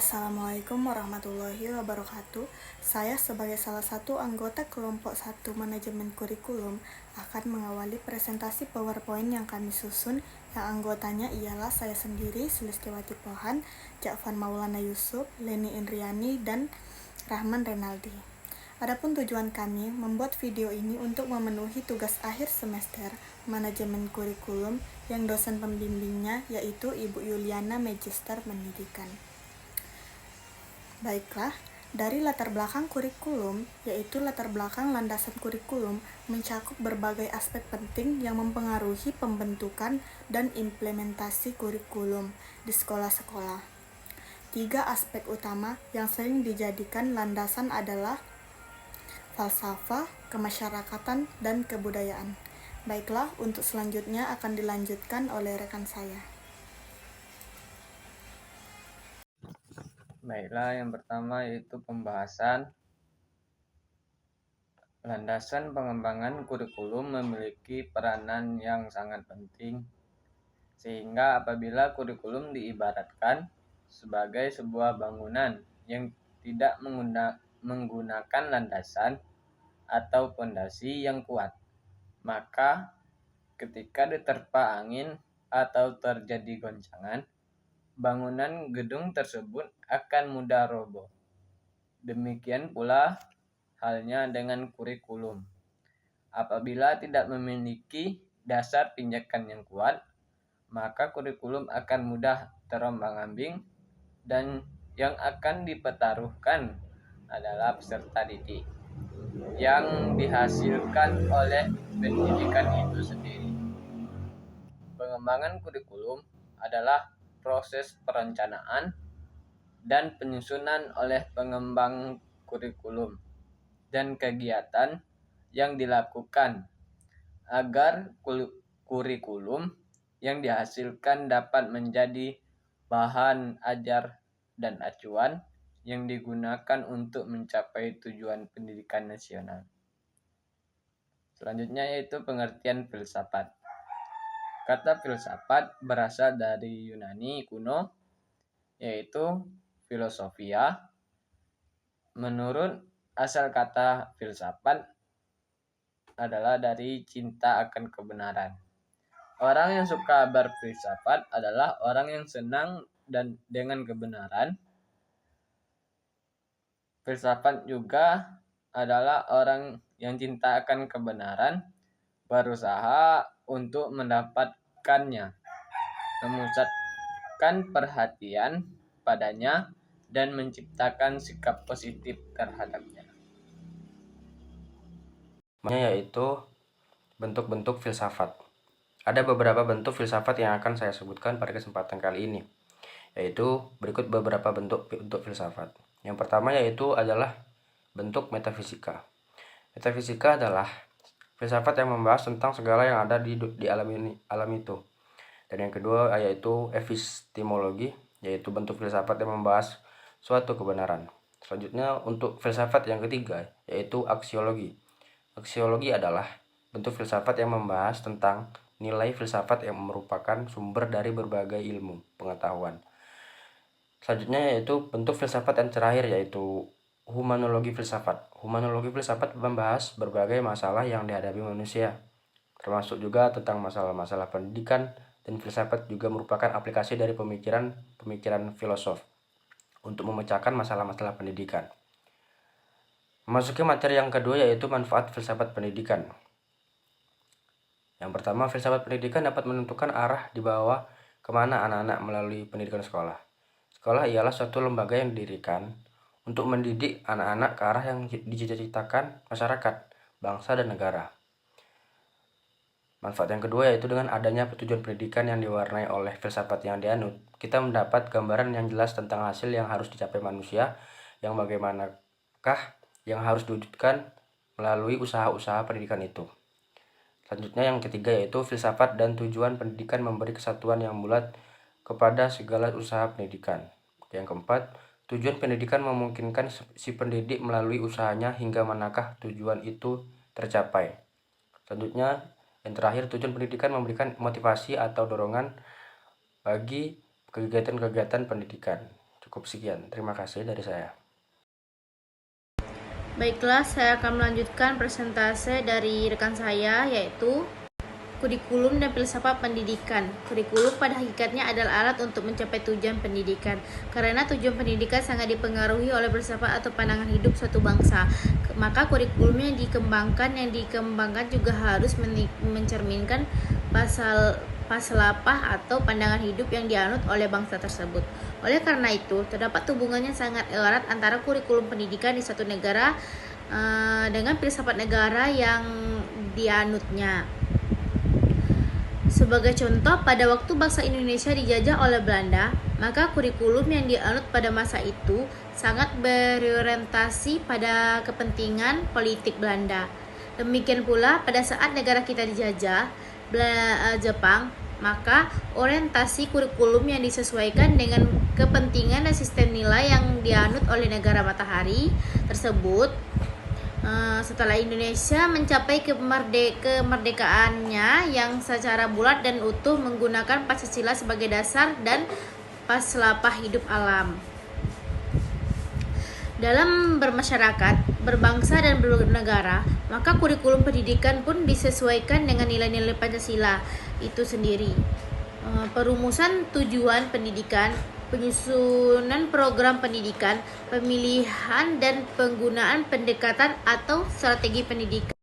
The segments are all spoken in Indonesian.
Assalamualaikum warahmatullahi wabarakatuh. Saya sebagai salah satu anggota kelompok 1 manajemen kurikulum akan mengawali presentasi PowerPoint yang kami susun, yang anggotanya ialah saya sendiri, Sulistiawati Pohan, Ja'far Maulana Yusuf, Leni Indriani, dan Rahman Renaldi. Adapun tujuan kami membuat video ini untuk memenuhi tugas akhir semester manajemen kurikulum yang dosen pembimbingnya yaitu Ibu Yuliana Magister Pendidikan. Baiklah, dari latar belakang kurikulum, yaitu latar belakang landasan kurikulum, mencakup berbagai aspek penting yang mempengaruhi pembentukan dan implementasi kurikulum di sekolah-sekolah. 3 aspek utama yang sering dijadikan landasan adalah falsafah, kemasyarakatan, dan kebudayaan. Baiklah, untuk selanjutnya akan dilanjutkan oleh rekan saya. Baiklah, yang pertama yaitu pembahasan. Landasan pengembangan kurikulum memiliki peranan yang sangat penting, sehingga apabila kurikulum diibaratkan sebagai sebuah bangunan yang tidak menggunakan landasan atau fondasi yang kuat, maka ketika diterpa angin atau terjadi goncangan, bangunan gedung tersebut akan mudah roboh. Demikian pula halnya dengan kurikulum. Apabila tidak memiliki dasar pijakan yang kuat, maka kurikulum akan mudah terombang-ambing dan yang akan dipertaruhkan adalah peserta didik yang dihasilkan oleh pendidikan itu sendiri. Pengembangan kurikulum adalah proses perencanaan dan penyusunan oleh pengembang kurikulum dan kegiatan yang dilakukan agar kurikulum yang dihasilkan dapat menjadi bahan ajar dan acuan yang digunakan untuk mencapai tujuan pendidikan nasional. Selanjutnya yaitu pengertian filsafat. Kata filsafat berasal dari Yunani kuno, yaitu filosofia. Menurut asal kata filsafat adalah dari cinta akan kebenaran. Orang yang suka berfilsafat adalah orang yang senang dan dengan kebenaran. Filsafat juga adalah orang yang cinta akan kebenaran, berusaha untuk mendapatkannya, memusatkan perhatian padanya, dan menciptakan sikap positif terhadapnya. Yaitu bentuk-bentuk filsafat. Ada beberapa bentuk filsafat yang akan saya sebutkan pada kesempatan kali ini, yaitu berikut beberapa bentuk filsafat. Yang pertama yaitu adalah bentuk metafisika. Metafisika adalah filsafat yang membahas tentang segala yang ada di alam itu. Dan yang kedua yaitu epistemologi, yaitu bentuk filsafat yang membahas suatu kebenaran. Selanjutnya untuk filsafat yang ketiga yaitu aksiologi. Aksiologi adalah bentuk filsafat yang membahas tentang nilai filsafat yang merupakan sumber dari berbagai ilmu pengetahuan. Selanjutnya yaitu bentuk filsafat yang terakhir yaitu humanologi filsafat. Humanologi filsafat membahas berbagai masalah yang dihadapi manusia, termasuk juga tentang masalah-masalah pendidikan, dan filsafat juga merupakan aplikasi dari pemikiran filosof untuk memecahkan masalah-masalah pendidikan. Memasuki materi yang kedua yaitu manfaat filsafat pendidikan. Yang pertama, filsafat pendidikan dapat menentukan arah dibawa kemana anak-anak melalui pendidikan sekolah. Sekolah ialah suatu lembaga yang didirikan untuk mendidik anak-anak ke arah yang dicita-citakan masyarakat, bangsa, dan negara. Manfaat yang kedua yaitu dengan adanya tujuan pendidikan yang diwarnai oleh filsafat yang dianut, kita mendapat gambaran yang jelas tentang hasil yang harus dicapai manusia, yang bagaimanakah yang harus diwujudkan melalui usaha-usaha pendidikan itu. Selanjutnya yang ketiga yaitu filsafat dan tujuan pendidikan memberi kesatuan yang bulat kepada segala usaha pendidikan. Yang keempat, tujuan pendidikan memungkinkan si pendidik melalui usahanya hingga manakah tujuan itu tercapai. Selanjutnya yang terakhir, tujuan pendidikan memberikan motivasi atau dorongan bagi kegiatan-kegiatan pendidikan. Cukup sekian, terima kasih dari saya. Baiklah, saya akan melanjutkan presentase dari rekan saya, yaitu kurikulum dan filsafat pendidikan. Kurikulum pada hakikatnya adalah alat untuk mencapai tujuan pendidikan. Karena tujuan pendidikan sangat dipengaruhi oleh filsafat atau pandangan hidup suatu bangsa. Maka kurikulum yang dikembangkan juga harus mencerminkan pasalapah atau pandangan hidup yang dianut oleh bangsa tersebut. Oleh karena itu, terdapat hubungannya sangat erat antara kurikulum pendidikan di suatu negara dengan filsafat negara yang dianutnya. Sebagai contoh, pada waktu bangsa Indonesia dijajah oleh Belanda, maka kurikulum yang dianut pada masa itu sangat berorientasi pada kepentingan politik Belanda. Demikian pula pada saat negara kita dijajah Jepang, maka orientasi kurikulum yang disesuaikan dengan kepentingan dan sistem nilai yang dianut oleh negara matahari tersebut. Setelah Indonesia mencapai kemerdekaannya yang secara bulat dan utuh menggunakan Pancasila sebagai dasar dan pasalapah hidup alam. Dalam bermasyarakat, berbangsa dan bernegara, maka kurikulum pendidikan pun disesuaikan dengan nilai-nilai Pancasila itu sendiri. Perumusan tujuan pendidikan, penyusunan program pendidikan, pemilihan dan penggunaan pendekatan atau strategi pendidikan.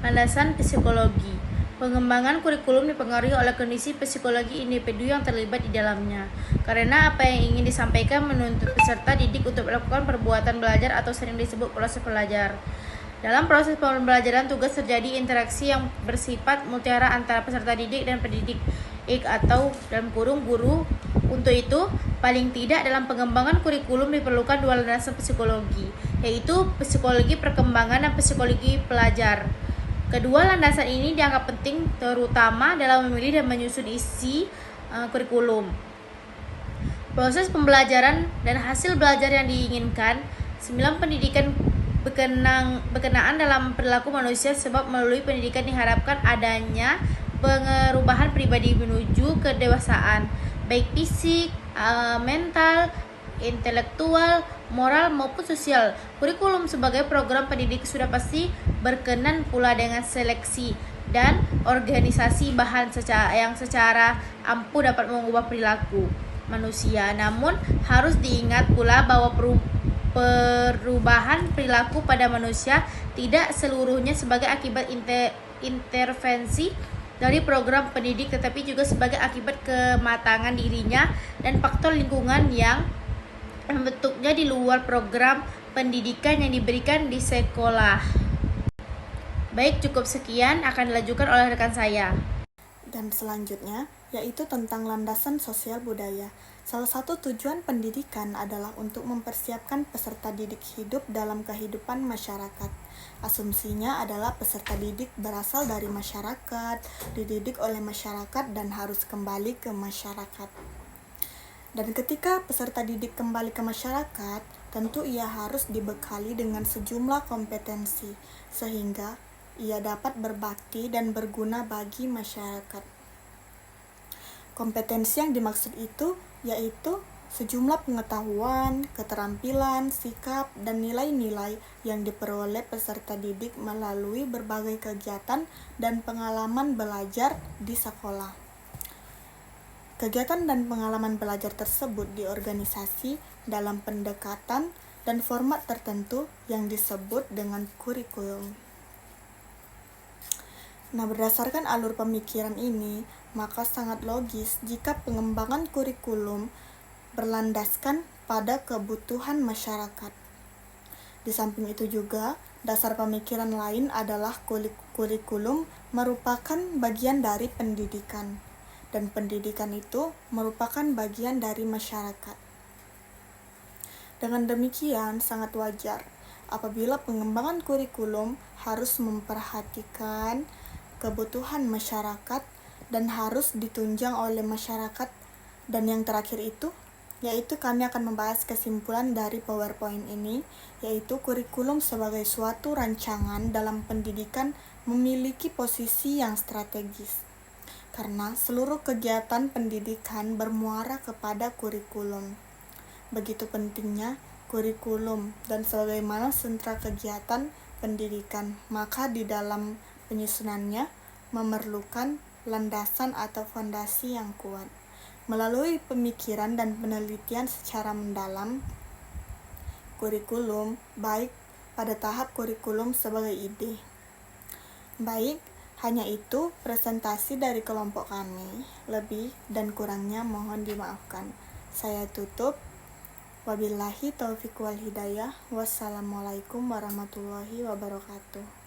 Landasan psikologi. Pengembangan kurikulum dipengaruhi oleh kondisi psikologi individu yang terlibat di dalamnya. Karena apa yang ingin disampaikan menuntut peserta didik untuk melakukan perbuatan belajar atau sering disebut proses belajar. Dalam proses pembelajaran, tugas terjadi interaksi yang bersifat mutiara antara peserta didik dan pendidik atau dalam kurung guru. Untuk itu, paling tidak dalam pengembangan kurikulum diperlukan dua landasan psikologi, yaitu psikologi perkembangan dan psikologi pelajar. Kedua landasan ini dianggap penting terutama dalam memilih dan menyusun isi kurikulum. Proses pembelajaran dan hasil belajar yang diinginkan. 9 pendidikan berkenaan dalam perilaku manusia, sebab melalui pendidikan diharapkan adanya perubahan pribadi menuju kedewasaan, baik fisik, mental, intelektual, moral maupun sosial. Kurikulum sebagai program pendidik sudah pasti berkenan pula dengan seleksi dan organisasi bahan yang secara ampuh dapat mengubah perilaku manusia. Namun harus diingat pula bahwa perubahan perilaku pada manusia tidak seluruhnya sebagai akibat intervensi dari program pendidik, tetapi juga sebagai akibat kematangan dirinya dan faktor lingkungan yang bentuknya di luar program pendidikan yang diberikan di sekolah. Baik, cukup sekian akan dilanjutkan oleh rekan saya. Dan selanjutnya, yaitu tentang landasan sosial budaya. Salah satu tujuan pendidikan adalah untuk mempersiapkan peserta didik hidup dalam kehidupan masyarakat. Asumsinya adalah peserta didik berasal dari masyarakat, dididik oleh masyarakat dan harus kembali ke masyarakat. Dan ketika peserta didik kembali ke masyarakat, tentu ia harus dibekali dengan sejumlah kompetensi, sehingga ia dapat berbakti dan berguna bagi masyarakat. Kompetensi yang dimaksud itu yaitu sejumlah pengetahuan, keterampilan, sikap, dan nilai-nilai yang diperoleh peserta didik melalui berbagai kegiatan dan pengalaman belajar di sekolah. Kegiatan dan pengalaman belajar tersebut diorganisasi dalam pendekatan dan format tertentu yang disebut dengan kurikulum. Nah, berdasarkan alur pemikiran ini, maka sangat logis jika pengembangan kurikulum berlandaskan pada kebutuhan masyarakat. Di samping itu juga, dasar pemikiran lain adalah kurikulum merupakan bagian dari pendidikan, dan pendidikan itu merupakan bagian dari masyarakat. Dengan demikian, sangat wajar apabila pengembangan kurikulum harus memperhatikan kebutuhan masyarakat dan harus ditunjang oleh masyarakat. Dan yang terakhir itu, yaitu kami akan membahas kesimpulan dari PowerPoint ini, yaitu kurikulum sebagai suatu rancangan dalam pendidikan memiliki posisi yang strategis, karena seluruh kegiatan pendidikan bermuara kepada kurikulum. begitu pentingnya kurikulum dan sebagaimana sentra kegiatan pendidikan, maka di dalam penyusunannya memerlukan landasan atau fondasi yang kuat. Melalui pemikiran dan penelitian secara mendalam, kurikulum, baik pada tahap kurikulum sebagai ide. Baik, hanya itu presentasi dari kelompok kami. Lebih dan kurangnya mohon dimaafkan. Saya tutup. Wabillahi taufiq wal hidayah. Wassalamualaikum warahmatullahi wabarakatuh.